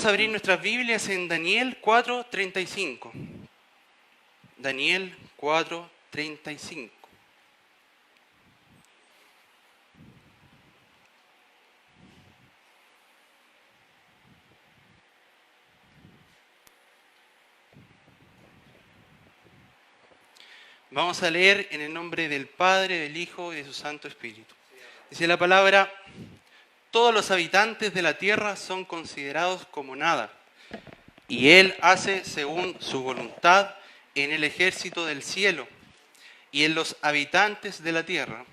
Vamos a abrir nuestras Biblias en Daniel 4:35. Daniel 4:35. Vamos a leer en el nombre del Padre, del Hijo y de su Santo Espíritu. Dice la palabra: todos los habitantes de la tierra son considerados como nada, y Él hace según su voluntad en el ejército del cielo y en los habitantes de la tierra,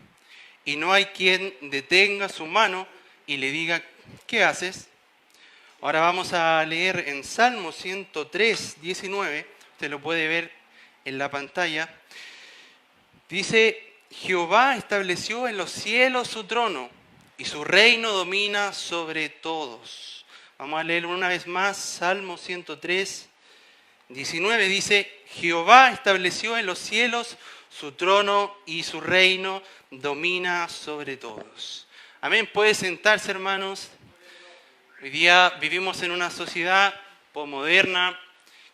y no hay quien detenga su mano y le diga: ¿qué haces? Ahora vamos a leer en Salmo 103:19, usted lo puede ver en la pantalla. Dice: Jehová estableció en los cielos su trono, y su reino domina sobre todos. Vamos a leer una vez más, Salmo 103:19. Dice: Jehová estableció en los cielos su trono, y su reino domina sobre todos. Amén. Puede sentarse, hermanos. Hoy día vivimos en una sociedad posmoderna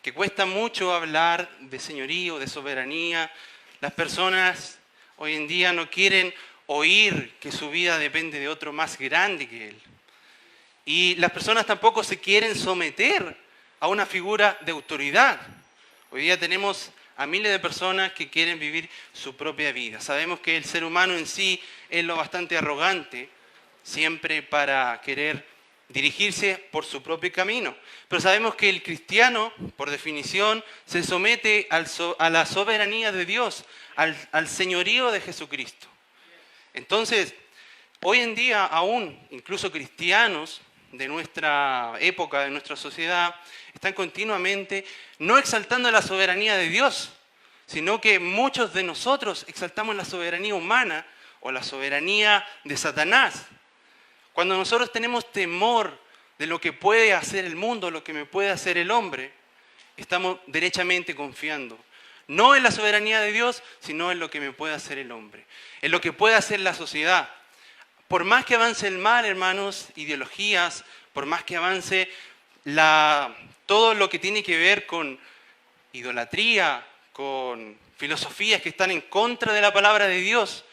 que cuesta mucho hablar de señorío, de soberanía. Las personas hoy en día no quieren oír que su vida depende de otro más grande que él. Y las personas tampoco se quieren someter a una figura de autoridad. Hoy día tenemos a miles de personas que quieren vivir su propia vida. Sabemos que el ser humano en sí es lo bastante arrogante, siempre para querer dirigirse por su propio camino. Pero sabemos que el cristiano, por definición, se somete a la soberanía de Dios, al señorío de Jesucristo. Entonces, hoy en día aún, incluso cristianos de nuestra época, de nuestra sociedad, están continuamente no exaltando la soberanía de Dios, sino que muchos de nosotros exaltamos la soberanía humana o la soberanía de Satanás. Cuando nosotros tenemos temor de lo que puede hacer el mundo, lo que me puede hacer el hombre, estamos derechamente confiando. No en la soberanía de Dios, sino en lo que me puede hacer el hombre, en lo que puede hacer la sociedad. Por más que avance el mal, hermanos, ideologías, por más que avance todo lo que tiene que ver con idolatría, con filosofías que están en contra de la palabra de Dios,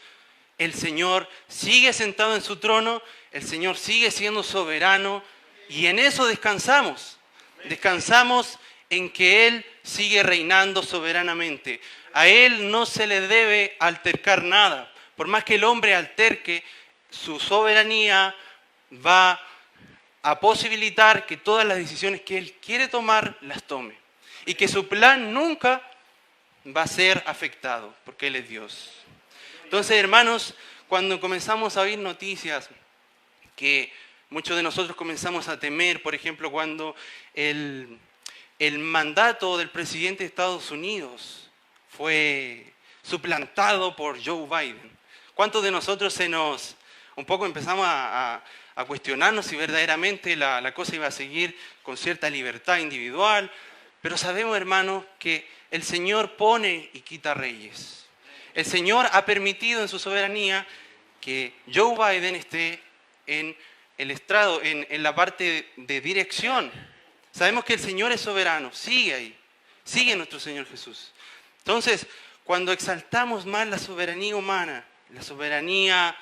el Señor sigue sentado en su trono, el Señor sigue siendo soberano, y en eso descansamos. Descansamos en que Él sigue reinando soberanamente. A Él no se le debe altercar nada. Por más que el hombre alterque, su soberanía va a posibilitar que todas las decisiones que Él quiere tomar, las tome. Y que su plan nunca va a ser afectado, porque Él es Dios. Entonces, hermanos, cuando comenzamos a oír noticias que muchos de nosotros comenzamos a temer, por ejemplo, cuando el mandato del presidente de Estados Unidos fue suplantado por Joe Biden. ¿Cuántos de nosotros un poco empezamos a cuestionarnos si verdaderamente la cosa iba a seguir con cierta libertad individual? Pero sabemos, hermanos, que el Señor pone y quita reyes. El Señor ha permitido en su soberanía que Joe Biden esté en el estrado, en la parte de dirección. Sabemos que el Señor es soberano, sigue ahí, sigue nuestro Señor Jesús. Entonces, cuando exaltamos más la soberanía humana, la soberanía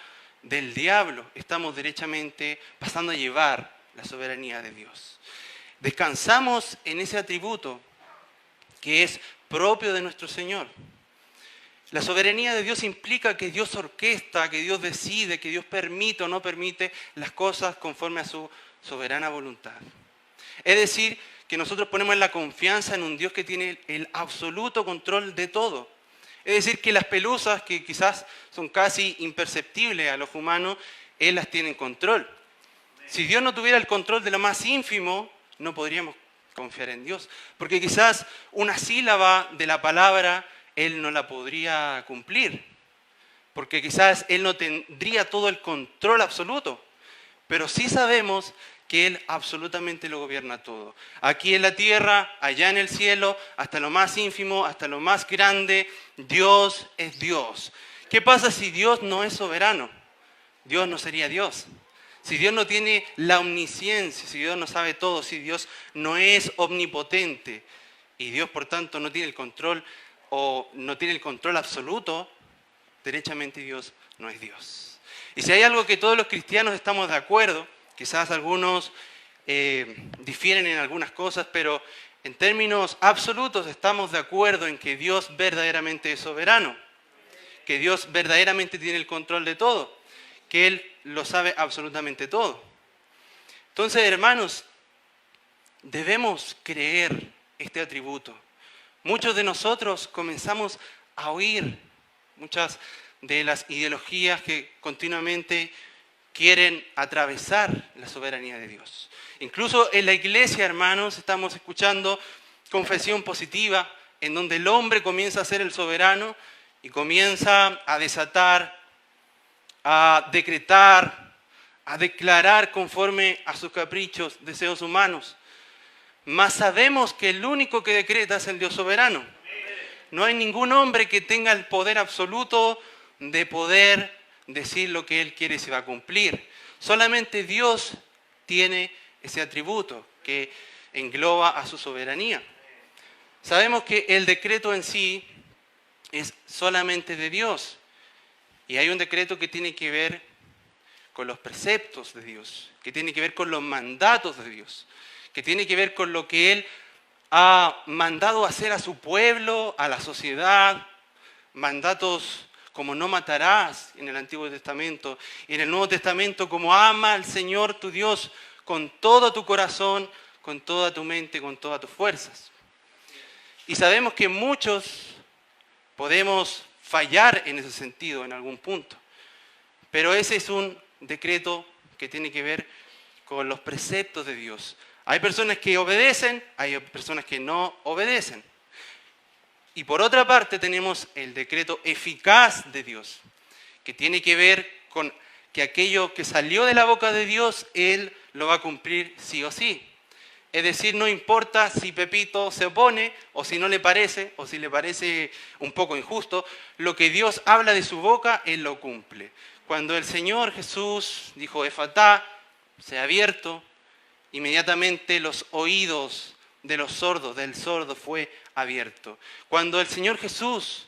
del diablo, estamos derechamente pasando a llevar la soberanía de Dios. Descansamos en ese atributo que es propio de nuestro Señor. La soberanía de Dios implica que Dios orquesta, que Dios decide, que Dios permite o no permite las cosas conforme a su soberana voluntad. Es decir, que nosotros ponemos la confianza en un Dios que tiene el absoluto control de todo. Es decir, que las pelusas, que quizás son casi imperceptibles a los humanos, Él las tiene en control. Si Dios no tuviera el control de lo más ínfimo, no podríamos confiar en Dios. Porque quizás una sílaba de la palabra Él no la podría cumplir. Porque quizás Él no tendría todo el control absoluto. Pero sí sabemos que Él absolutamente lo gobierna todo. Aquí en la tierra, allá en el cielo, hasta lo más ínfimo, hasta lo más grande, Dios es Dios. ¿Qué pasa si Dios no es soberano? Dios no sería Dios. Si Dios no tiene la omnisciencia, si Dios no sabe todo, si Dios no es omnipotente y Dios por tanto no tiene el control o no tiene el control absoluto, derechamente Dios no es Dios. Y si hay algo que todos los cristianos estamos de acuerdo, quizás algunos difieren en algunas cosas, pero en términos absolutos estamos de acuerdo en que Dios verdaderamente es soberano, que Dios verdaderamente tiene el control de todo, que Él lo sabe absolutamente todo. Entonces, hermanos, debemos creer este atributo. Muchos de nosotros comenzamos a oír muchas de las ideologías que continuamente quieren atravesar la soberanía de Dios. Incluso en la iglesia, hermanos, estamos escuchando confesión positiva, en donde el hombre comienza a ser el soberano y comienza a desatar, a decretar, a declarar conforme a sus caprichos, deseos humanos. Mas sabemos que el único que decreta es el Dios soberano. No hay ningún hombre que tenga el poder absoluto de poder decir lo que Él quiere y se va a cumplir. Solamente Dios tiene ese atributo que engloba a su soberanía. Sabemos que el decreto en sí es solamente de Dios. Y hay un decreto que tiene que ver con los preceptos de Dios, que tiene que ver con los mandatos de Dios, que tiene que ver con lo que Él ha mandado hacer a su pueblo, a la sociedad, mandatos como no matarás en el Antiguo Testamento, y en el Nuevo Testamento como ama al Señor tu Dios con todo tu corazón, con toda tu mente, con todas tus fuerzas. Y sabemos que muchos podemos fallar en ese sentido en algún punto, pero ese es un decreto que tiene que ver con los preceptos de Dios. Hay personas que obedecen, hay personas que no obedecen. Y por otra parte tenemos el decreto eficaz de Dios, que tiene que ver con que aquello que salió de la boca de Dios, Él lo va a cumplir sí o sí. Es decir, no importa si Pepito se opone, o si no le parece, o si le parece un poco injusto, lo que Dios habla de su boca, Él lo cumple. Cuando el Señor Jesús dijo, Efatá, sea abierto, inmediatamente los oídos de los sordos, del sordo fue abierto. Cuando el Señor Jesús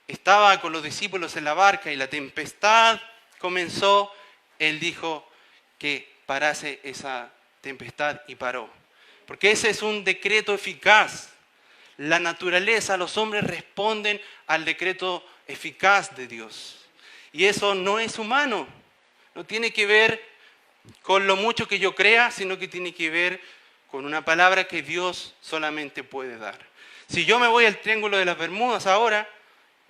estaba con los discípulos en la barca y la tempestad comenzó, Él dijo que parase esa tempestad y paró. Porque ese es un decreto eficaz. La naturaleza, los hombres responden al decreto eficaz de Dios. Y eso no es humano. No tiene que ver con lo mucho que yo crea, sino que tiene que ver con una palabra que Dios solamente puede dar. Si yo me voy al Triángulo de las Bermudas ahora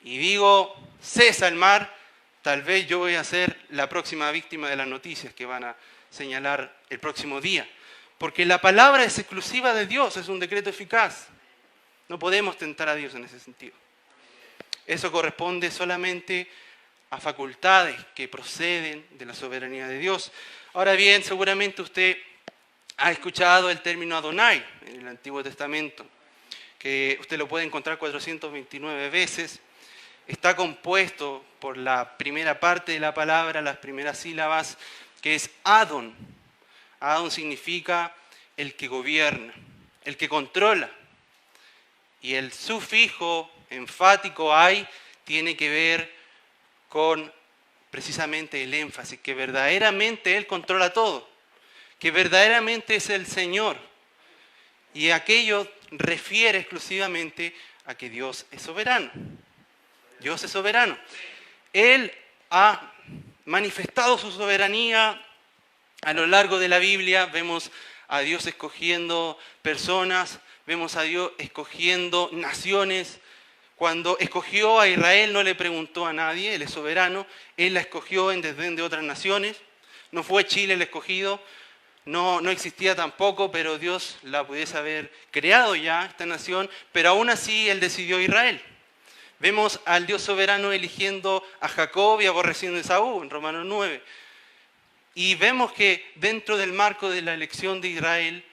y digo, cesa el mar, tal vez yo voy a ser la próxima víctima de las noticias que van a señalar el próximo día. Porque la palabra es exclusiva de Dios, es un decreto eficaz. No podemos tentar a Dios en ese sentido. Eso corresponde solamente a facultades que proceden de la soberanía de Dios. Ahora bien, seguramente usted ha escuchado el término Adonai en el Antiguo Testamento, que usted lo puede encontrar 429 veces. Está compuesto por la primera parte de la palabra, las primeras sílabas, que es Adon. Adon significa el que gobierna, el que controla. Y el sufijo enfático hay tiene que ver con precisamente el énfasis, que verdaderamente Él controla todo, que verdaderamente es el Señor. Y aquello refiere exclusivamente a que Dios es soberano. Dios es soberano. Él ha manifestado su soberanía a lo largo de la Biblia. Vemos a Dios escogiendo personas, vemos a Dios escogiendo naciones. Cuando escogió a Israel no le preguntó a nadie, Él es soberano. Él la escogió en desdén de otras naciones. No fue Chile el escogido, no existía tampoco, pero Dios la pudiese haber creado ya, esta nación, pero aún así Él decidió a Israel. Vemos al Dios soberano eligiendo a Jacob y aborreciendo a Esaú, en Romanos 9. Y vemos que dentro del marco de la elección de Israel,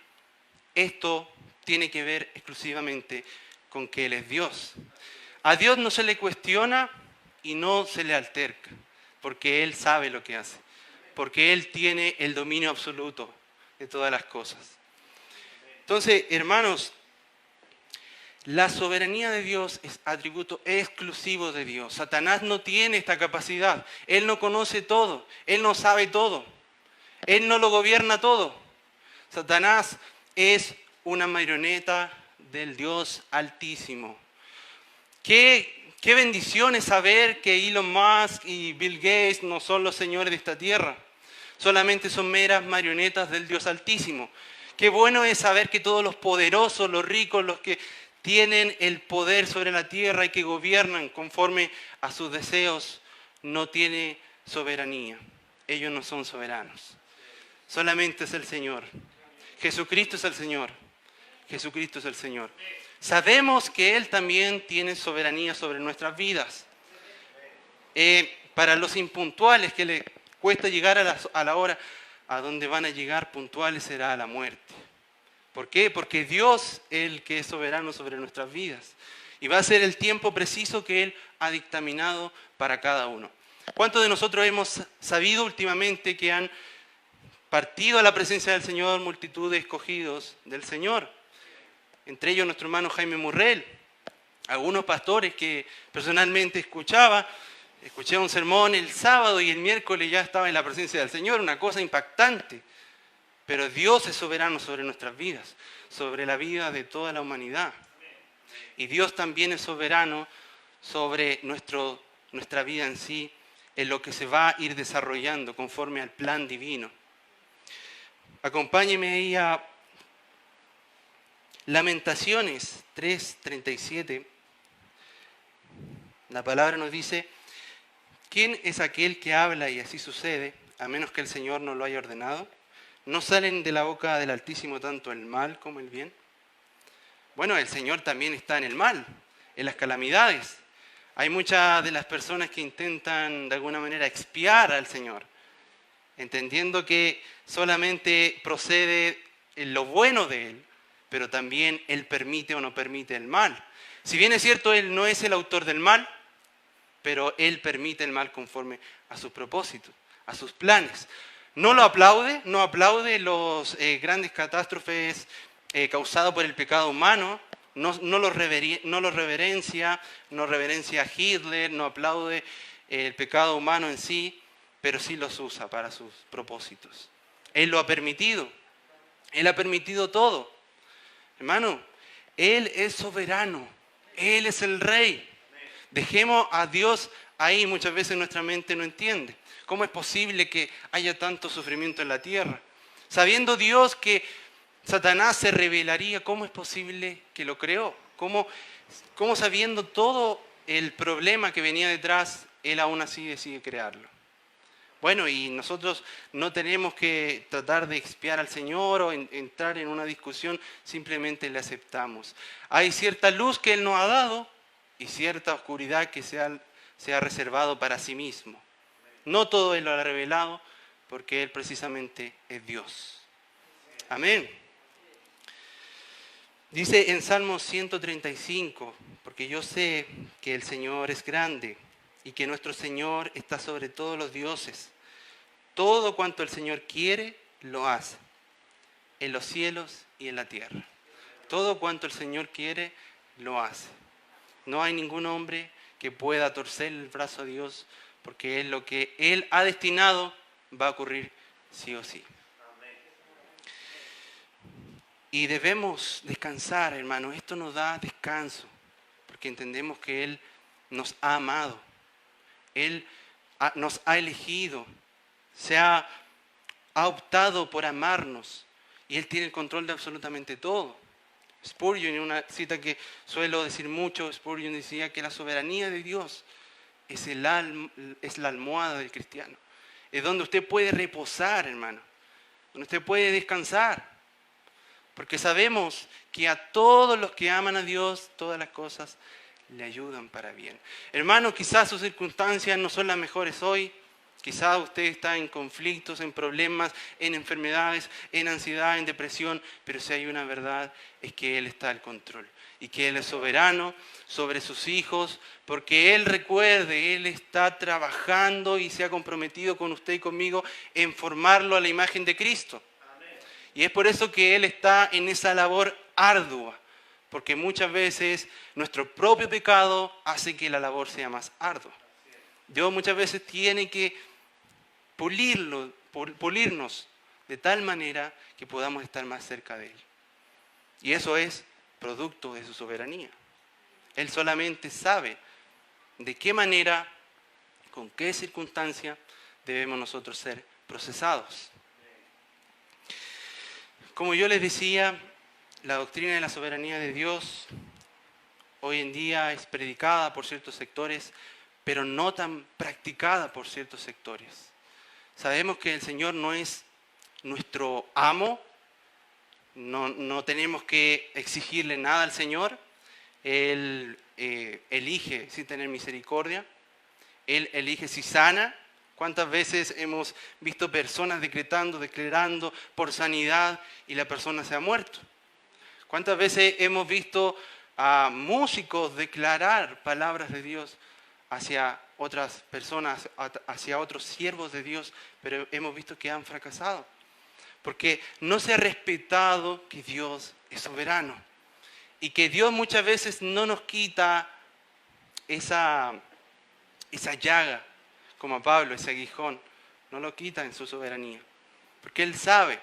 esto tiene que ver exclusivamente con que Él es Dios. A Dios no se le cuestiona y no se le alterca, porque Él sabe lo que hace. porque Él tiene el dominio absoluto de todas las cosas. Entonces, hermanos, la soberanía de Dios es atributo exclusivo de Dios. Satanás no tiene esta capacidad. Él no conoce todo. Él no sabe todo. Él no lo gobierna todo. Satanás es una marioneta del Dios Altísimo. Qué bendición es saber que Elon Musk y Bill Gates no son los señores de esta tierra. Solamente son meras marionetas del Dios Altísimo. Qué bueno es saber que todos los poderosos, los ricos, los que tienen el poder sobre la tierra y que gobiernan conforme a sus deseos, no tienen soberanía. Ellos no son soberanos. Solamente es el Señor. Jesucristo es el Señor. Jesucristo es el Señor. Sabemos que Él también tiene soberanía sobre nuestras vidas. Para los impuntuales que les cuesta llegar a la hora a donde van a llegar puntuales será a la muerte. ¿Por qué? Porque Dios es el que es soberano sobre nuestras vidas. Y va a ser el tiempo preciso que Él ha dictaminado para cada uno. ¿Cuántos de nosotros hemos sabido últimamente que han partido a la presencia del Señor multitud de escogidos del Señor? Entre ellos nuestro hermano Jaime Murrell. Algunos pastores que personalmente escuché un sermón el sábado y el miércoles ya estaba en la presencia del Señor. Una cosa impactante. Pero Dios es soberano sobre nuestras vidas, sobre la vida de toda la humanidad. Y Dios también es soberano sobre nuestra vida en sí, en lo que se va a ir desarrollando conforme al plan divino. Acompáñeme ahí a Lamentaciones 3:37. La palabra nos dice: ¿quién es aquel que habla y así sucede, a menos que el Señor no lo haya ordenado? ¿No salen de la boca del Altísimo tanto el mal como el bien? Bueno, el Señor también está en el mal, en las calamidades. Hay muchas de las personas que intentan de alguna manera expiar al Señor, entendiendo que solamente procede en lo bueno de Él, pero también Él permite o no permite el mal. Si bien es cierto, Él no es el autor del mal, pero Él permite el mal conforme a sus propósitos, a sus planes. No lo aplaude, no aplaude los grandes catástrofes causadas por el pecado humano, no lo reverencia, no reverencia a Hitler, no aplaude el pecado humano en sí, pero sí los usa para sus propósitos. Él lo ha permitido, Él ha permitido todo. Hermano, Él es soberano, Él es el Rey. Dejemos a Dios ahí, muchas veces nuestra mente no entiende. ¿Cómo es posible que haya tanto sufrimiento en la tierra? Sabiendo Dios que Satanás se rebelaría, ¿cómo es posible que lo creó? ¿Cómo sabiendo todo el problema que venía detrás, Él aún así decide crearlo? Bueno, y nosotros no tenemos que tratar de expiar al Señor o entrar en una discusión, simplemente le aceptamos. Hay cierta luz que Él nos ha dado y cierta oscuridad que se ha reservado para sí mismo. No todo Él lo ha revelado, porque Él precisamente es Dios. Amén. Dice en Salmo 135, porque yo sé que el Señor es grande y que nuestro Señor está sobre todos los dioses. Todo cuanto el Señor quiere, lo hace, en los cielos y en la tierra. Todo cuanto el Señor quiere, lo hace. No hay ningún hombre que pueda torcer el brazo a Dios, porque es lo que Él ha destinado, va a ocurrir sí o sí. Y debemos descansar, hermano. Esto nos da descanso, porque entendemos que Él nos ha amado. Él nos ha elegido, ha optado por amarnos, y Él tiene el control de absolutamente todo. Spurgeon, en una cita que suelo decir mucho, Spurgeon decía que la soberanía de Dios es la almohada del cristiano. Es donde usted puede reposar, hermano. Donde usted puede descansar. Porque sabemos que a todos los que aman a Dios, todas las cosas le ayudan para bien. Hermano, quizás sus circunstancias no son las mejores hoy. Quizás usted está en conflictos, en problemas, en enfermedades, en ansiedad, en depresión, pero si hay una verdad es que Él está al control y que Él es soberano sobre sus hijos, porque Él recuerde, Él está trabajando y se ha comprometido con usted y conmigo en formarlo a la imagen de Cristo. Y es por eso que Él está en esa labor ardua, porque muchas veces nuestro propio pecado hace que la labor sea más ardua. Dios muchas veces tiene que pulirnos de tal manera que podamos estar más cerca de Él. Y eso es producto de su soberanía. Él solamente sabe de qué manera, con qué circunstancia debemos nosotros ser procesados. Como yo les decía, la doctrina de la soberanía de Dios hoy en día es predicada por ciertos sectores, pero no tan practicada por ciertos sectores. Sabemos que el Señor no es nuestro amo, no tenemos que exigirle nada al Señor. Él elige sin tener misericordia, Él elige si sana. ¿Cuántas veces hemos visto personas declarando por sanidad y la persona se ha muerto? ¿Cuántas veces hemos visto a músicos declarar palabras de Dios hacia otras personas, hacia otros siervos de Dios, pero hemos visto que han fracasado? Porque no se ha respetado que Dios es soberano y que Dios muchas veces no nos quita esa llaga, como a Pablo, ese aguijón, no lo quita en su soberanía, porque Él sabe,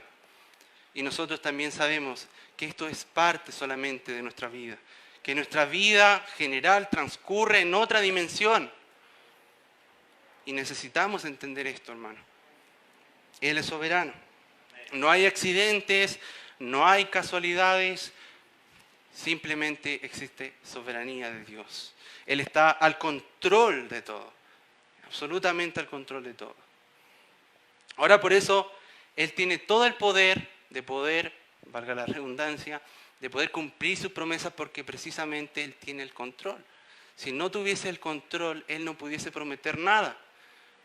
y nosotros también sabemos que esto es parte solamente de nuestra vida, que nuestra vida general transcurre en otra dimensión, y necesitamos entender esto, hermano. Él es soberano, no hay accidentes, no hay casualidades, simplemente existe soberanía de Dios. Él está al control de todo. Absolutamente al control de todo. Ahora por eso Él tiene todo el poder de poder, valga la redundancia, de poder cumplir sus promesas porque precisamente Él tiene el control. Si no tuviese el control, Él no pudiese prometer nada,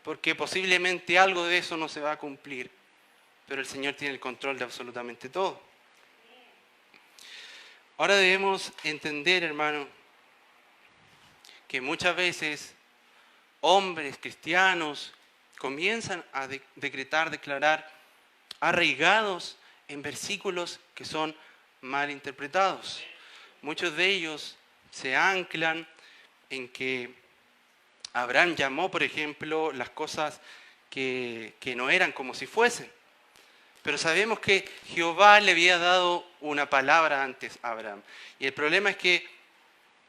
porque posiblemente algo de eso no se va a cumplir, pero el Señor tiene el control de absolutamente todo. Ahora debemos entender, hermano, que muchas veces hombres cristianos comienzan a declarar arraigados en versículos que son mal interpretados. Muchos de ellos se anclan en que Abraham llamó, por ejemplo, las cosas que no eran como si fuesen. Pero sabemos que Jehová le había dado una palabra antes a Abraham. Y el problema es que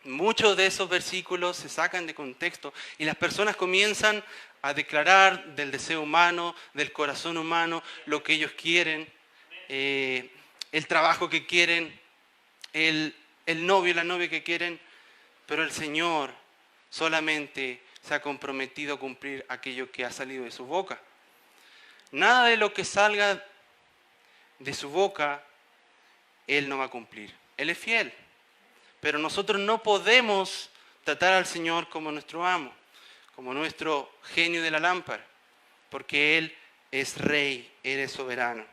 muchos de esos versículos se sacan de contexto y las personas comienzan a declarar del deseo humano, del corazón humano, lo que ellos quieren, el trabajo que quieren, el novio y la novia que quieren, pero el Señor solamente se ha comprometido a cumplir aquello que ha salido de su boca. Nada de lo que salga de su boca, Él no va a cumplir. Él es fiel. Pero nosotros no podemos tratar al Señor como nuestro amo, como nuestro genio de la lámpara, porque Él es rey, Él es soberano.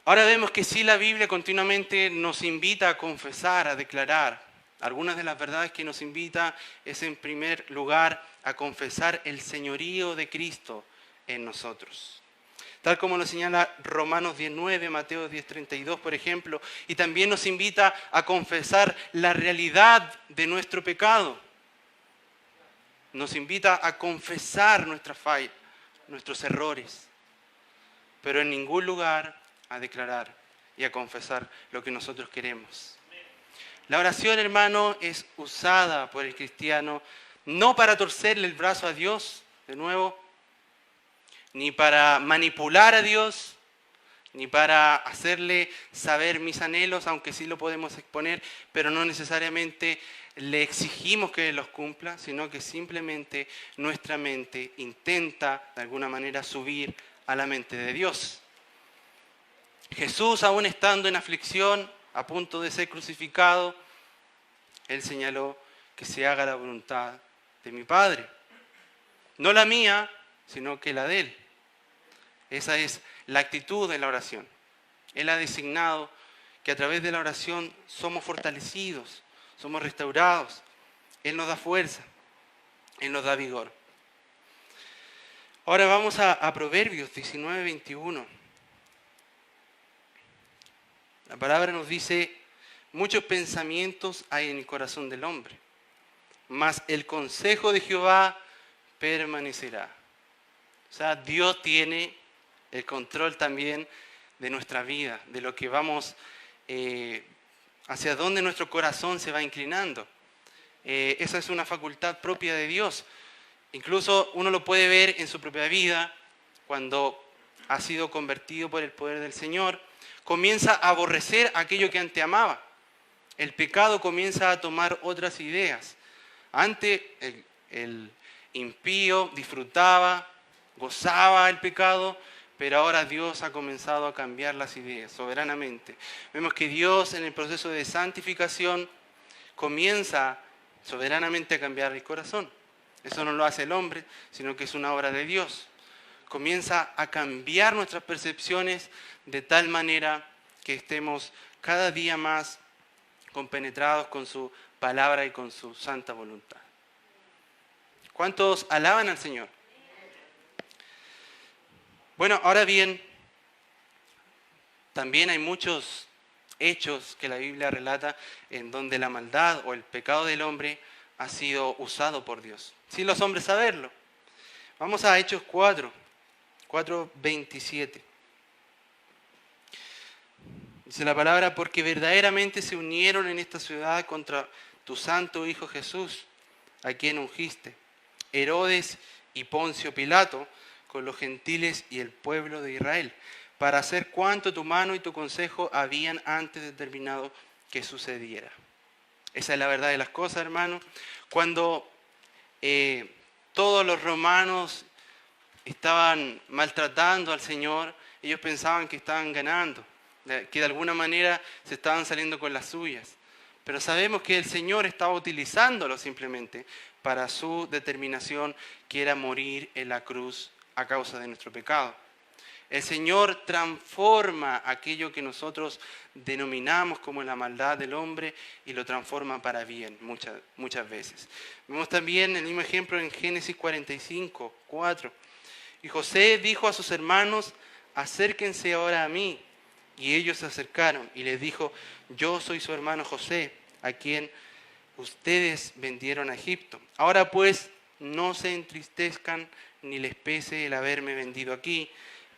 Ahora vemos que sí, la Biblia continuamente nos invita a confesar, a declarar. Algunas de las verdades que nos invita es en primer lugar a confesar el señorío de Cristo en nosotros. Tal como lo señala Romanos 10:9, Mateo 10:32, por ejemplo, y también nos invita a confesar la realidad de nuestro pecado. Nos invita a confesar nuestra falla, nuestros errores, pero en ningún lugar a declarar y a confesar lo que nosotros queremos. La oración, hermano, es usada por el cristiano no para torcerle el brazo a Dios, de nuevo, ni para manipular a Dios, ni para hacerle saber mis anhelos, aunque sí lo podemos exponer, pero no necesariamente le exigimos que Él los cumpla, sino que simplemente nuestra mente intenta de alguna manera subir a la mente de Dios. Jesús, aún estando en aflicción, a punto de ser crucificado, Él señaló que se haga la voluntad de mi Padre. No la mía, sino que la de Él. Esa es la actitud de la oración. Él ha designado que a través de la oración somos fortalecidos, somos restaurados. Él nos da fuerza, Él nos da vigor. Ahora vamos a Proverbios 19:21. La palabra nos dice: muchos pensamientos hay en el corazón del hombre, mas el consejo de Jehová permanecerá. O sea, Dios tiene el control también de nuestra vida, de lo que vamos, hacia dónde nuestro corazón se va inclinando. Esa es una facultad propia de Dios. Incluso uno lo puede ver en su propia vida, cuando ha sido convertido por el poder del Señor, comienza a aborrecer aquello que antes amaba. El pecado comienza a tomar otras ideas. Antes el impío disfrutaba, gozaba el pecado, pero ahora Dios ha comenzado a cambiar las ideas soberanamente. Vemos que Dios, en el proceso de santificación, comienza soberanamente a cambiar el corazón. Eso no lo hace el hombre, sino que es una obra de Dios. Comienza a cambiar nuestras percepciones de tal manera que estemos cada día más compenetrados con su palabra y con su santa voluntad. ¿Cuántos alaban al Señor? Bueno, ahora bien, también hay muchos hechos que la Biblia relata en donde la maldad o el pecado del hombre ha sido usado por Dios, sin los hombres saberlo. Vamos a Hechos 4:27. Dice la palabra: porque verdaderamente se unieron en esta ciudad contra tu santo Hijo Jesús, a quien ungiste, Herodes y Poncio Pilato, con los gentiles y el pueblo de Israel, para hacer cuanto tu mano y tu consejo habían antes determinado que sucediera. Esa es la verdad de las cosas, hermanos. Cuando todos los romanos estaban maltratando al Señor, ellos pensaban que estaban ganando, que de alguna manera se estaban saliendo con las suyas. Pero sabemos que el Señor estaba utilizándolo simplemente para su determinación, que era morir en la cruz a causa de nuestro pecado. El Señor transforma aquello que nosotros denominamos como la maldad del hombre y lo transforma para bien muchas veces. Vemos también el mismo ejemplo en Génesis 45:4. Y José dijo a sus hermanos: acérquense ahora a mí. Y ellos se acercaron y les dijo: yo soy su hermano José, a quien ustedes vendieron a Egipto. Ahora pues, no se entristezcan ni les pese el haberme vendido aquí,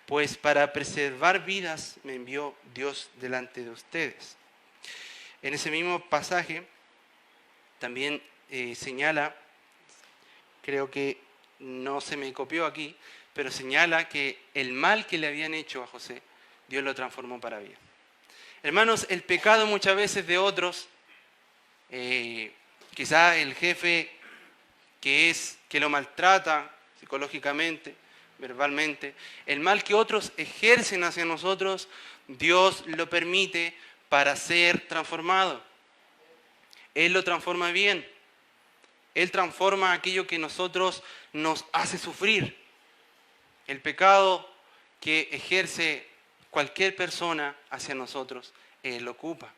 pues para preservar vidas me envió Dios delante de ustedes. En ese mismo pasaje también señala, creo que no se me copió aquí, pero señala que el mal que le habían hecho a José, Dios lo transformó para bien. Hermanos, el pecado muchas veces de otros, quizá el jefe que lo maltrata psicológicamente, verbalmente, el mal que otros ejercen hacia nosotros, Dios lo permite para ser transformado. Él lo transforma bien. Él transforma aquello que nosotros nos hace sufrir. El pecado que ejerce cualquier persona hacia nosotros, Él lo ocupa.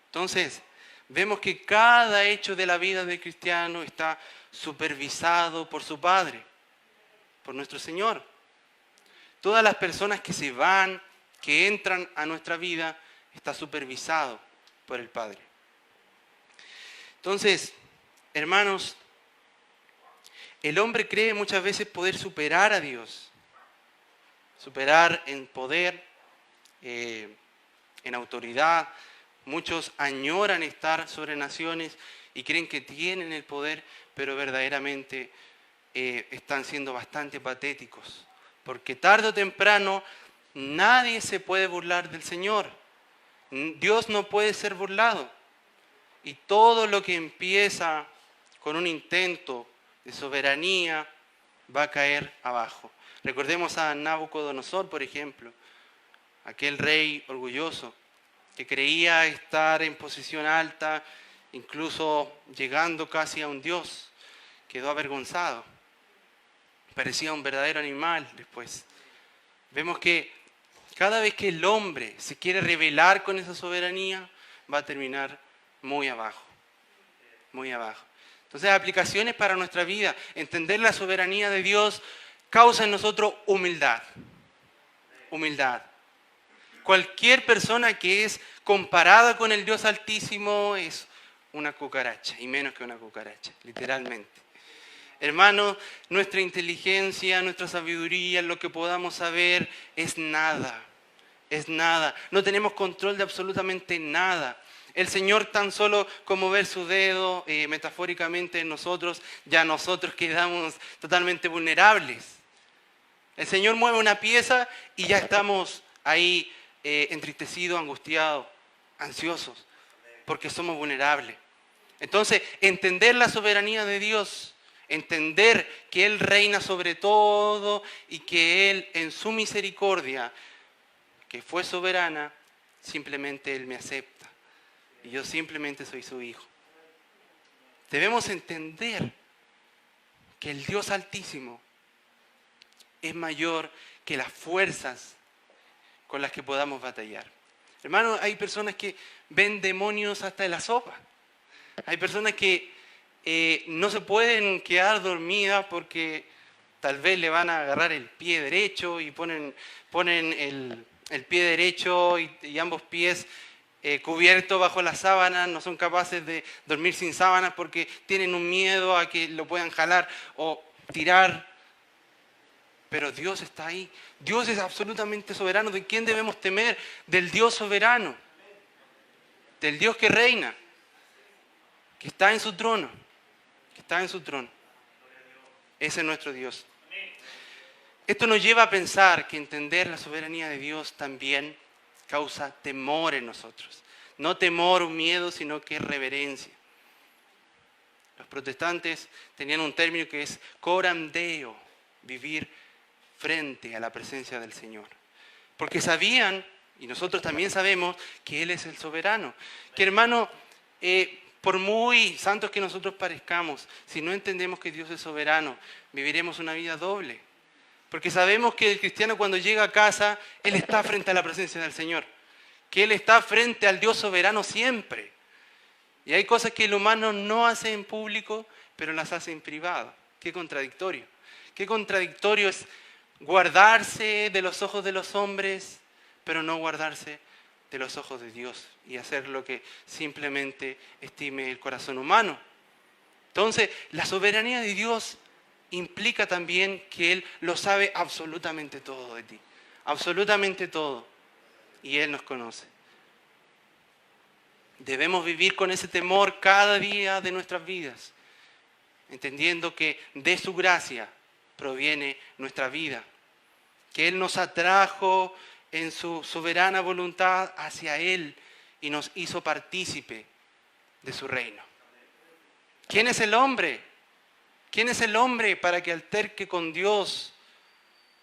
Entonces, vemos que cada hecho de la vida del cristiano está supervisado por su Padre, por nuestro Señor. Todas las personas que se van, que entran a nuestra vida, está supervisado por el Padre. Entonces, hermanos, el hombre cree muchas veces poder superar a Dios, superar en poder, en autoridad. Muchos añoran estar sobre naciones y creen que tienen el poder, pero verdaderamente están siendo bastante patéticos, porque tarde o temprano nadie se puede burlar del Señor. Dios no puede ser burlado, y todo lo que empieza con un intento de soberanía va a caer abajo. Recordemos a Nabucodonosor, por ejemplo, aquel rey orgulloso que creía estar en posición alta, incluso llegando casi a un dios, quedó avergonzado. parecía un verdadero animal después. Vemos que cada vez que el hombre se quiere rebelar con esa soberanía, va a terminar muy abajo, muy abajo. Entonces, aplicaciones para nuestra vida. Entender la soberanía de Dios causa en nosotros humildad. Humildad. Cualquier persona que es comparada con el Dios Altísimo es una cucaracha, y menos que una cucaracha, literalmente. Hermanos, nuestra inteligencia, nuestra sabiduría, lo que podamos saber es nada. Es nada. No tenemos control de absolutamente nada. El Señor tan solo como ver su dedo metafóricamente en nosotros, ya nosotros quedamos totalmente vulnerables. El Señor mueve una pieza y ya estamos ahí entristecidos, angustiados, ansiosos, porque somos vulnerables. Entonces, entender la soberanía de Dios, entender que Él reina sobre todo y que Él en su misericordia, que fue soberana, simplemente Él me acepta. Y yo simplemente soy su hijo. Debemos entender que el Dios Altísimo es mayor que las fuerzas con las que podamos batallar. Hermanos, hay personas que ven demonios hasta en la sopa. Hay personas que no se pueden quedar dormidas porque tal vez le van a agarrar el pie derecho y ponen el pie derecho y ambos pies cubiertos bajo las sábanas, no son capaces de dormir sin sábanas porque tienen un miedo a que lo puedan jalar o tirar. Pero Dios está ahí. Dios es absolutamente soberano. ¿De quién debemos temer? Del Dios soberano. Del Dios que reina. Que está en su trono. Que está en su trono. Ese es nuestro Dios. Esto nos lleva a pensar que entender la soberanía de Dios también causa temor en nosotros. No temor o miedo, sino que reverencia. Los protestantes tenían un término que es coram Deo, vivir frente a la presencia del Señor. Porque sabían, y nosotros también sabemos, que Él es el soberano. Que hermano, por muy santos que nosotros parezcamos, si no entendemos que Dios es soberano, viviremos una vida doble. Porque sabemos que el cristiano cuando llega a casa, él está frente a la presencia del Señor. Que Él está frente al Dios soberano siempre. Y hay cosas que el humano no hace en público, pero las hace en privado. Qué contradictorio. Qué contradictorio es guardarse de los ojos de los hombres, pero no guardarse de los ojos de Dios y hacer lo que simplemente estime el corazón humano. Entonces, la soberanía de Dios implica también que Él lo sabe absolutamente todo de ti. Absolutamente todo. Y Él nos conoce. Debemos vivir con ese temor cada día de nuestras vidas, entendiendo que de su gracia proviene nuestra vida, que Él nos atrajo en su soberana voluntad hacia Él y nos hizo partícipe de su reino. ¿Quién es el hombre? ¿Quién es el hombre para que alterque con Dios?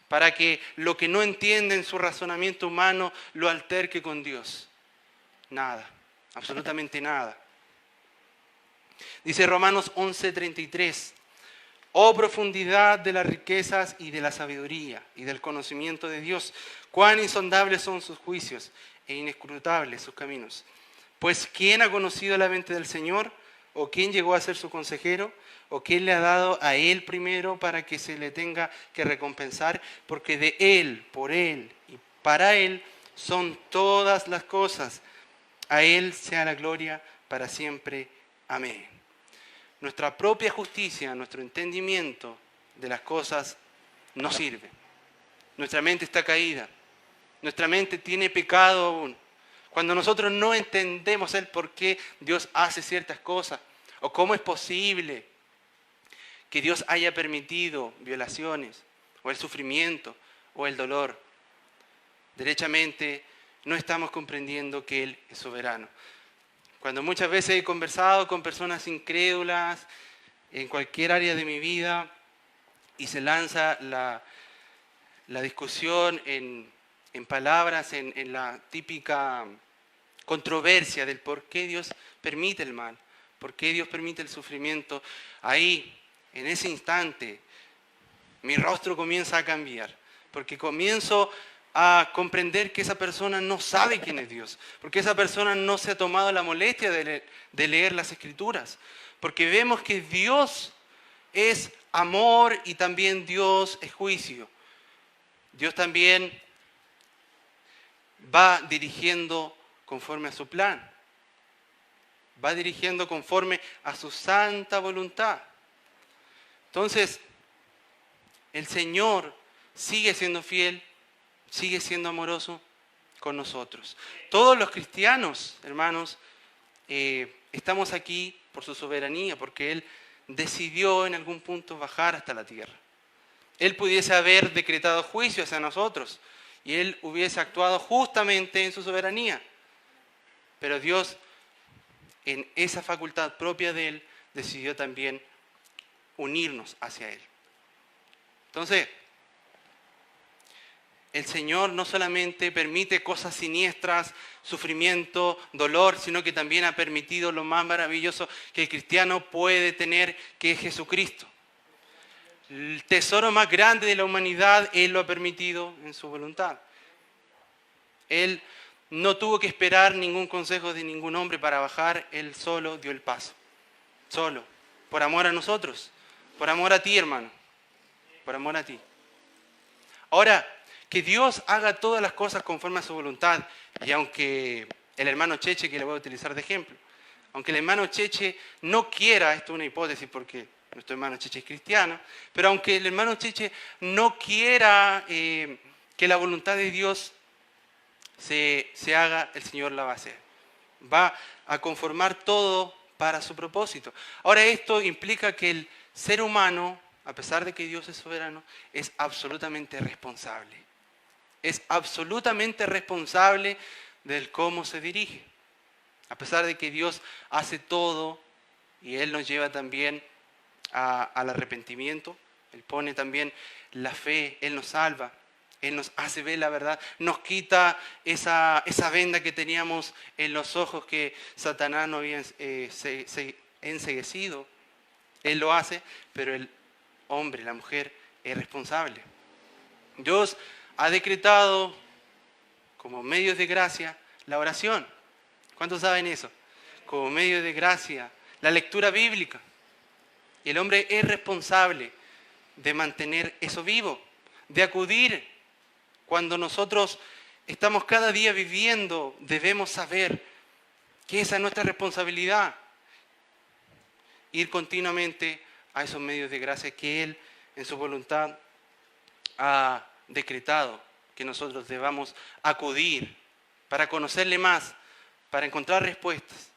Para que lo que no entiende en su razonamiento humano lo alterque con Dios. Nada, absolutamente nada. Dice Romanos 11:33. Oh profundidad de las riquezas y de la sabiduría y del conocimiento de Dios, cuán insondables son sus juicios e inescrutables sus caminos. Pues ¿quién ha conocido la mente del Señor? ¿O quién llegó a ser su consejero? ¿O quién le ha dado a Él primero para que se le tenga que recompensar? Porque de Él, por Él y para Él son todas las cosas. A Él sea la gloria para siempre. Amén. Nuestra propia justicia, nuestro entendimiento de las cosas no sirve. Nuestra mente está caída. Nuestra mente tiene pecado aún. Cuando nosotros no entendemos el por qué Dios hace ciertas cosas o cómo es posible que Dios haya permitido violaciones o el sufrimiento o el dolor, derechamente no estamos comprendiendo que Él es soberano. Cuando muchas veces he conversado con personas incrédulas en cualquier área de mi vida y se lanza la discusión en palabras, en la típica controversia del por qué Dios permite el mal, por qué Dios permite el sufrimiento, ahí, en ese instante, Mi rostro comienza a cambiar, porque comienzo a comprender que esa persona no sabe quién es Dios, porque esa persona no se ha tomado la molestia de leer las Escrituras, porque vemos que Dios es amor y también Dios es juicio. Dios también va dirigiendo conforme a su plan, va dirigiendo conforme a su santa voluntad. Entonces, el Señor sigue siendo fiel, sigue siendo amoroso con nosotros. Todos los cristianos, hermanos, estamos aquí por su soberanía, porque Él decidió en algún punto bajar hasta la tierra. Él pudiese haber decretado juicio hacia nosotros y Él hubiese actuado justamente en su soberanía. Pero Dios, en esa facultad propia de Él, decidió también unirnos hacia Él. Entonces, el Señor no solamente permite cosas siniestras, sufrimiento, dolor, sino que también ha permitido lo más maravilloso que el cristiano puede tener, que es Jesucristo. El tesoro más grande de la humanidad, Él lo ha permitido en su voluntad. Él no tuvo que esperar ningún consejo de ningún hombre para bajar, Él solo dio el paso. Solo, por amor a nosotros, por amor a ti, hermano, por amor a ti. Ahora, que Dios haga todas las cosas conforme a su voluntad, y aunque el hermano Cheche, que le voy a utilizar de ejemplo, aunque el hermano Cheche no quiera, esto es una hipótesis porque nuestro hermano Cheche es cristiano, pero aunque el hermano Cheche no quiera que la voluntad de Dios se haga, el Señor la va a hacer. Va a conformar todo para su propósito. Ahora, esto implica que el ser humano, a pesar de que Dios es soberano, es absolutamente responsable. Es absolutamente responsable del cómo se dirige. A pesar de que Dios hace todo y Él nos lleva también al arrepentimiento, Él pone también la fe, Él nos salva, Él nos hace ver la verdad, nos quita esa venda que teníamos en los ojos que Satanás nos había enceguecido. Él lo hace, pero el hombre, la mujer, es responsable. Dios ha decretado como medios de gracia la oración. ¿Cuántos saben eso? Como medio de gracia, la lectura bíblica. Y el hombre es responsable de mantener eso vivo, de acudir. Cuando nosotros estamos cada día viviendo, debemos saber que esa es nuestra responsabilidad. Ir continuamente a esos medios de gracia que Él, en su voluntad, ha decretado que nosotros debamos acudir para conocerle más, para encontrar respuestas.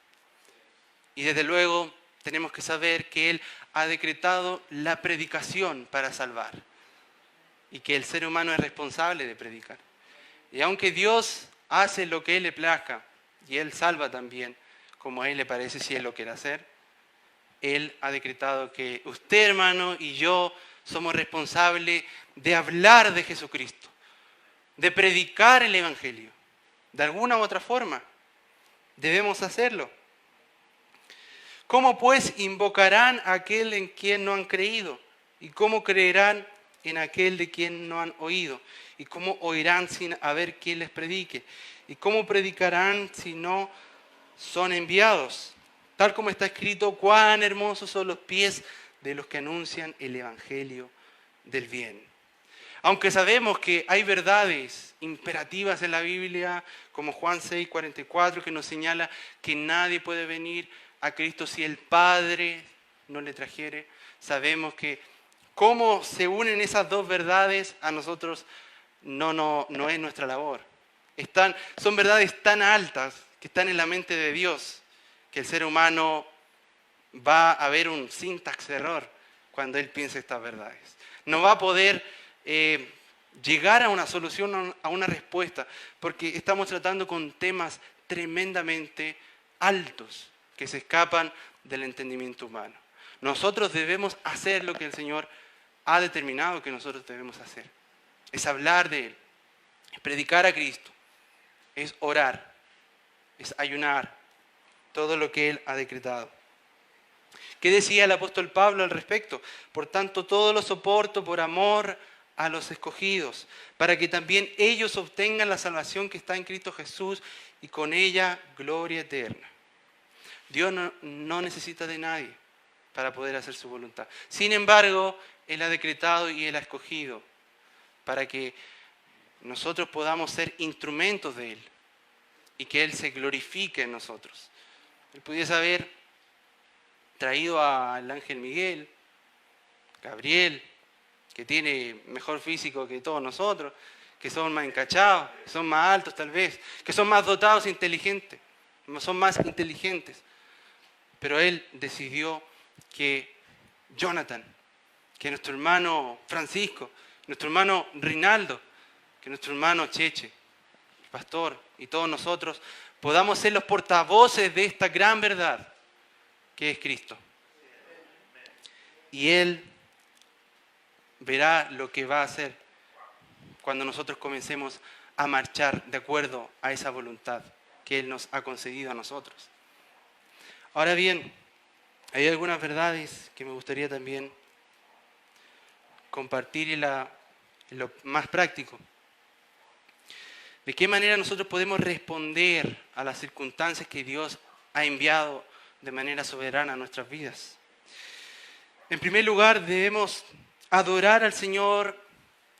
Y desde luego tenemos que saber que Él ha decretado la predicación para salvar y que el ser humano es responsable de predicar. Y aunque Dios hace lo que Él le plazca y Él salva también, como a Él le parece si Él lo quiere hacer, Él ha decretado que usted, hermano, y yo somos responsables de hablar de Jesucristo, de predicar el Evangelio. De alguna u otra forma, debemos hacerlo. ¿Cómo pues invocarán a aquel en quien no han creído? ¿Y cómo creerán en aquel de quien no han oído? ¿Y cómo oirán sin haber quien les predique? ¿Y cómo predicarán si no son enviados? Tal como está escrito, cuán hermosos son los pies de los que anuncian el Evangelio del bien. Aunque sabemos que hay verdades imperativas en la Biblia, como Juan 6:44, que nos señala que nadie puede venir a Cristo si el Padre no le trajere, sabemos que cómo se unen esas dos verdades a nosotros no es nuestra labor. Son verdades tan altas que están en la mente de Dios, que el ser humano va a ver un sintax error cuando él piensa estas verdades. No va a poder llegar a una solución, a una respuesta, porque estamos tratando con temas tremendamente altos que se escapan del entendimiento humano. Nosotros debemos hacer lo que el Señor ha determinado que nosotros debemos hacer. Es hablar de Él, es predicar a Cristo, es orar, es ayunar, todo lo que Él ha decretado. ¿Qué decía el apóstol Pablo al respecto? Por tanto, todo lo soporto por amor a los escogidos, para que también ellos obtengan la salvación que está en Cristo Jesús y con ella gloria eterna. Dios no necesita de nadie para poder hacer su voluntad. Sin embargo, Él ha decretado y Él ha escogido para que nosotros podamos ser instrumentos de Él y que Él se glorifique en nosotros. Él pudiese haber traído al ángel Miguel, Gabriel, que tiene mejor físico que todos nosotros, que son más encachados, que son más altos tal vez, que son más dotados e inteligentes, son más inteligentes. Pero Él decidió que Jonathan, que nuestro hermano Francisco, nuestro hermano Rinaldo, que nuestro hermano Cheche, el pastor y todos nosotros podamos ser los portavoces de esta gran verdad que es Cristo. Y Él verá lo que va a hacer cuando nosotros comencemos a marchar de acuerdo a esa voluntad que Él nos ha concedido a nosotros. Ahora bien, hay algunas verdades que me gustaría también compartir en lo más práctico. ¿De qué manera nosotros podemos responder a las circunstancias que Dios ha enviado de manera soberana a nuestras vidas? En primer lugar, debemos adorar al Señor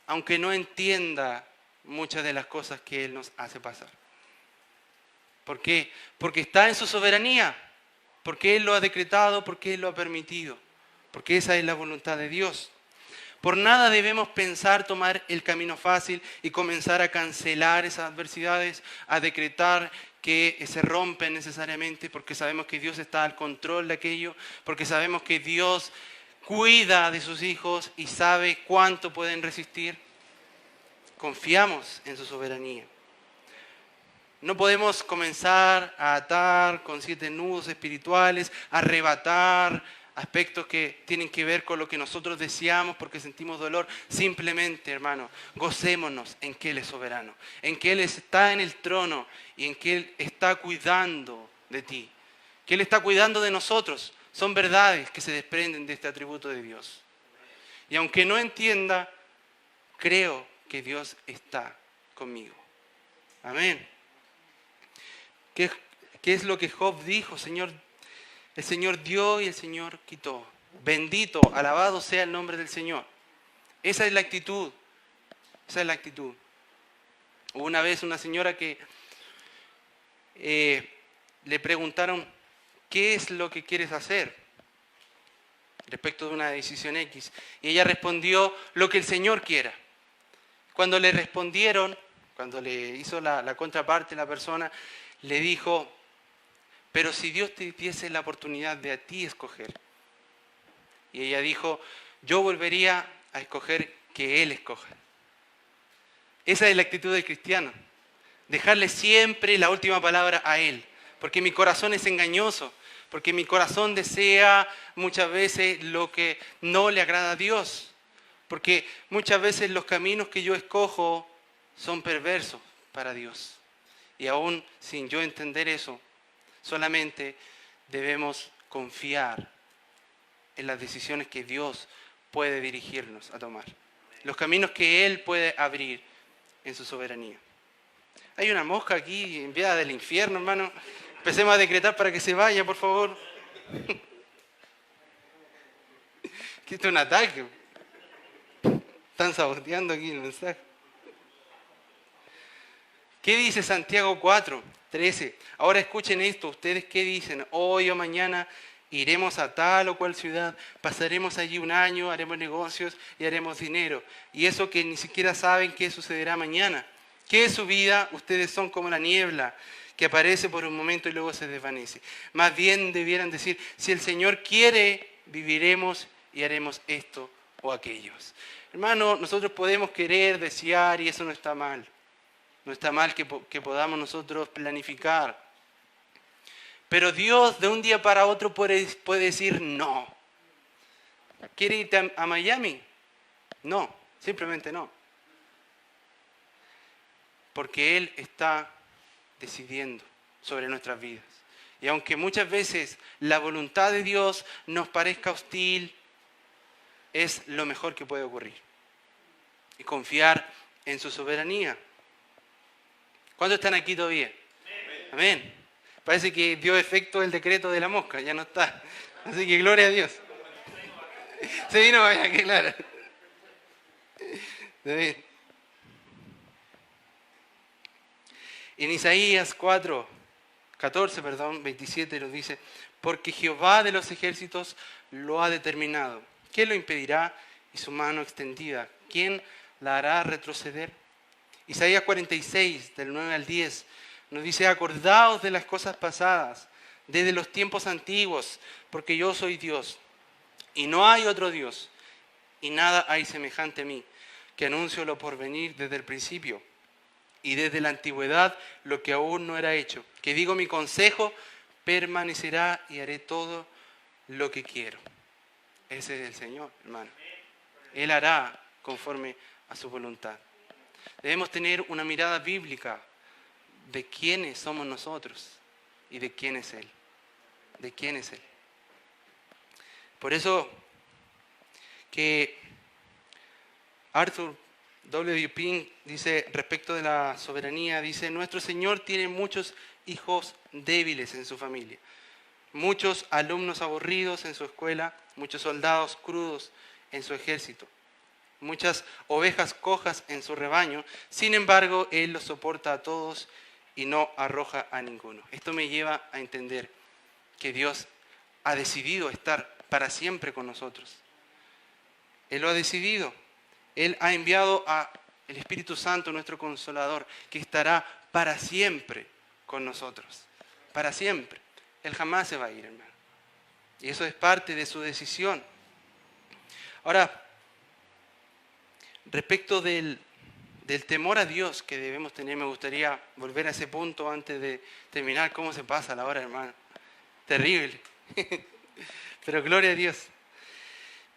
aunque no entienda muchas de las cosas que Él nos hace pasar. ¿Por qué? Porque está en su soberanía, porque Él lo ha decretado, porque Él lo ha permitido, porque esa es la voluntad de Dios. Por nada debemos pensar tomar el camino fácil y comenzar a cancelar esas adversidades, a decretar que se rompen necesariamente, porque sabemos que Dios está al control de aquello, porque sabemos que Dios cuida de sus hijos y sabe cuánto pueden resistir. Confiamos en su soberanía. No podemos comenzar a atar con 7 nudos espirituales, a arrebatar aspectos que tienen que ver con lo que nosotros deseamos porque sentimos dolor. Simplemente, hermano, gocémonos en que Él es soberano, en que Él está en el trono y en que Él está cuidando de ti, que Él está cuidando de nosotros. Son verdades que se desprenden de este atributo de Dios. Y aunque no entienda, creo que Dios está conmigo. Amén. ¿Qué es lo que Job dijo? El Señor dio y el Señor quitó. Bendito, alabado sea el nombre del Señor. Esa es la actitud. Esa es la actitud. Hubo una vez una señora que le preguntaron, ¿qué es lo que quieres hacer respecto de una decisión X? Y ella respondió, lo que el Señor quiera. Cuando le respondieron, cuando le hizo la contraparte la persona, le dijo, pero si Dios te diese la oportunidad de a ti escoger. Y ella dijo, yo volvería a escoger que Él escoja. Esa es la actitud del cristiano. Dejarle siempre la última palabra a Él. Porque mi corazón es engañoso. Porque mi corazón desea muchas veces lo que no le agrada a Dios. Porque muchas veces los caminos que yo escojo son perversos para Dios. Y aún sin yo entender eso, solamente debemos confiar en las decisiones que Dios puede dirigirnos a tomar. Los caminos que Él puede abrir en su soberanía. Hay una mosca aquí enviada del infierno, hermano. Empecemos a decretar para que se vaya, por favor. Que esto es un ataque. Están saboteando aquí el mensaje. ¿Qué dice Santiago 4:13? Ahora escuchen esto, ¿ustedes qué dicen? Hoy o mañana iremos a tal o cual ciudad, pasaremos allí un año, haremos negocios y haremos dinero. Y eso que ni siquiera saben qué sucederá mañana. ¿Qué es su vida? Ustedes son como la niebla que aparece por un momento y luego se desvanece. Más bien debieran decir, si el Señor quiere, viviremos y haremos esto o aquellos. Hermano, nosotros podemos querer, desear y eso no está mal. No está mal que podamos nosotros planificar. Pero Dios de un día para otro puede decir no. ¿Quiere irte a Miami? No, simplemente no. Porque Él está decidiendo sobre nuestras vidas. Y aunque muchas veces la voluntad de Dios nos parezca hostil, es lo mejor que puede ocurrir. Y confiar en su soberanía. ¿Cuántos están aquí todavía? Amén. Parece que dio efecto el decreto de la mosca, ya no está. Así que gloria a Dios. Se vino a claro. Amén. En Isaías 14, 27 nos dice, porque Jehová de los ejércitos lo ha determinado. ¿Quién lo impedirá? Y su mano extendida, ¿quién la hará retroceder? Isaías 46, del 9 al 10, nos dice, acordaos de las cosas pasadas, desde los tiempos antiguos, porque yo soy Dios, y no hay otro Dios, y nada hay semejante a mí, que anuncio lo porvenir desde el principio, y desde la antigüedad lo que aún no era hecho, que digo mi consejo permanecerá y haré todo lo que quiero. Ese es el Señor, hermano. Él hará conforme a su voluntad. Debemos tener una mirada bíblica de quiénes somos nosotros y de quién es Él. De quién es Él. Por eso que Arthur W. Pink dice respecto de la soberanía, dice, nuestro Señor tiene muchos hijos débiles en su familia, muchos alumnos aburridos en su escuela, muchos soldados crudos en su ejército, muchas ovejas cojas en su rebaño. Sin embargo, Él los soporta a todos y no arroja a ninguno. Esto me lleva a entender que Dios ha decidido estar para siempre con nosotros. Él lo ha decidido. Él ha enviado al Espíritu Santo, nuestro Consolador, que estará para siempre con nosotros. Para siempre. Él jamás se va a ir, hermano. Y eso es parte de su decisión. Ahora, respecto del temor a Dios que debemos tener, me gustaría volver a ese punto antes de terminar. ¿Cómo se pasa la hora, hermano? Terrible. Pero gloria a Dios.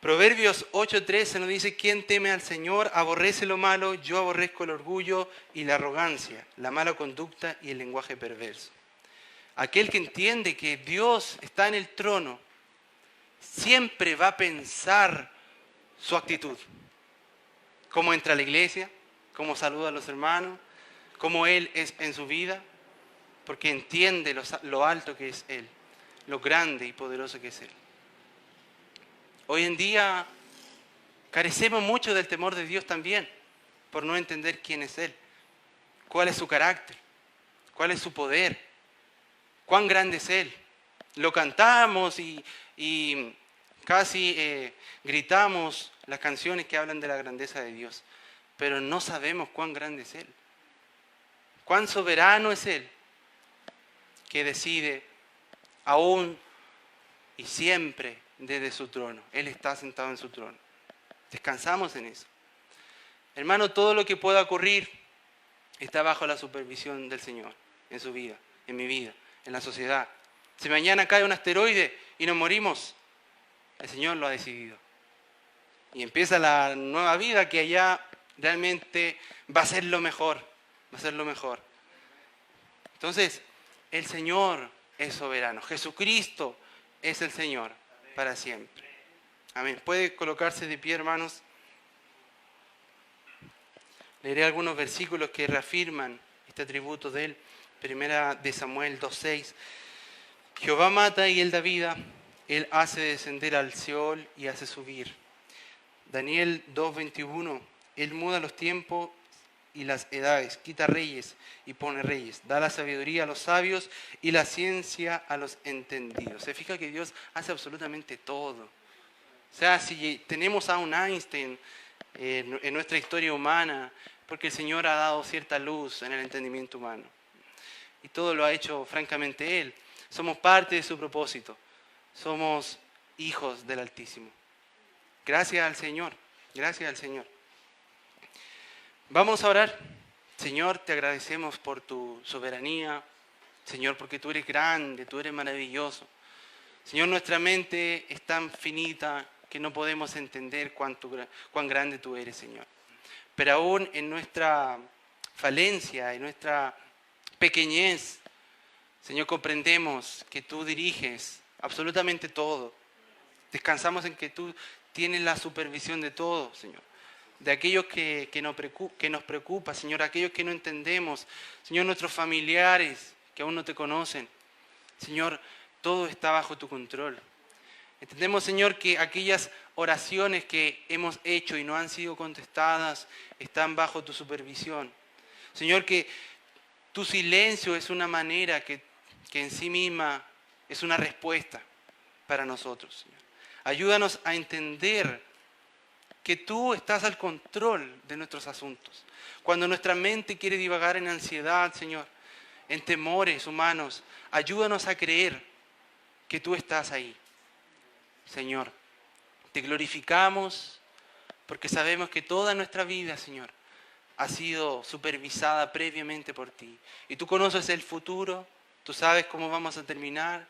Proverbios 8:13 nos dice, ¿quién teme al Señor aborrece lo malo? Yo aborrezco el orgullo y la arrogancia, la mala conducta y el lenguaje perverso. Aquel que entiende que Dios está en el trono, siempre va a pensar su actitud. Cómo entra a la iglesia, cómo saluda a los hermanos, cómo Él es en su vida, porque entiende lo alto que es Él, lo grande y poderoso que es Él. Hoy en día carecemos mucho del temor de Dios también, por no entender quién es Él, cuál es su carácter, cuál es su poder, cuán grande es Él. Lo cantamos y casi gritamos las canciones que hablan de la grandeza de Dios, pero no sabemos cuán grande es Él, cuán soberano es Él, que decide aún y siempre desde su trono. Él está sentado en su trono. Descansamos en eso. Hermano, todo lo que pueda ocurrir está bajo la supervisión del Señor, en su vida, en mi vida, en la sociedad. Si mañana cae un asteroide y nos morimos, el Señor lo ha decidido. Y empieza la nueva vida que allá realmente va a ser lo mejor, va a ser lo mejor. Entonces, el Señor es soberano. Jesucristo es el Señor para siempre. Amén. ¿Puede colocarse de pie, hermanos? Leeré algunos versículos que reafirman este atributo de Él. Primera de Samuel 2:6. Jehová mata y Él da vida. Él hace descender al Seol y hace subir. Daniel 2:21. Él muda los tiempos y las edades, quita reyes y pone reyes, da la sabiduría a los sabios y la ciencia a los entendidos. Se fija que Dios hace absolutamente todo. O sea, si tenemos a un Einstein en nuestra historia humana, porque el Señor ha dado cierta luz en el entendimiento humano. Y todo lo ha hecho francamente Él. Somos parte de su propósito. Somos hijos del Altísimo. Gracias al Señor. Gracias al Señor. Vamos a orar. Señor, te agradecemos por tu soberanía. Señor, porque tú eres grande, tú eres maravilloso. Señor, nuestra mente es tan finita que no podemos entender cuán grande tú eres, Señor. Pero aún en nuestra falencia, en nuestra pequeñez, Señor, comprendemos que tú diriges absolutamente todo. Descansamos en que tú tienes la supervisión de todo, Señor. De aquellos que nos preocupa, Señor, aquellos que no entendemos, Señor, nuestros familiares que aún no te conocen. Señor, todo está bajo tu control. Entendemos, Señor, que aquellas oraciones que hemos hecho y no han sido contestadas están bajo tu supervisión. Señor, que tu silencio es una manera que en sí misma es una respuesta para nosotros, Señor. Ayúdanos a entender que tú estás al control de nuestros asuntos. Cuando nuestra mente quiere divagar en ansiedad, Señor, en temores humanos, ayúdanos a creer que tú estás ahí. Señor, te glorificamos porque sabemos que toda nuestra vida, Señor, ha sido supervisada previamente por ti. Y tú conoces el futuro, tú sabes cómo vamos a terminar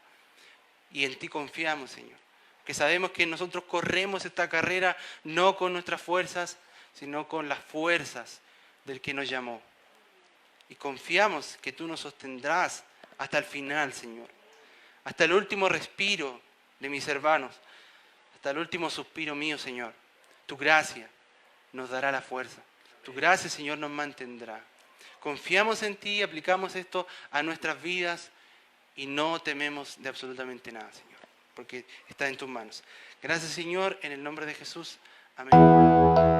y en ti confiamos, Señor. Que sabemos que nosotros corremos esta carrera no con nuestras fuerzas, sino con las fuerzas del que nos llamó. Y confiamos que tú nos sostendrás hasta el final, Señor. Hasta el último respiro de mis hermanos. Hasta el último suspiro mío, Señor. Tu gracia nos dará la fuerza. Tu gracia, Señor, nos mantendrá. Confiamos en ti, aplicamos esto a nuestras vidas y no tememos de absolutamente nada, Señor, porque está en tus manos. Gracias, Señor, en el nombre de Jesús. Amén.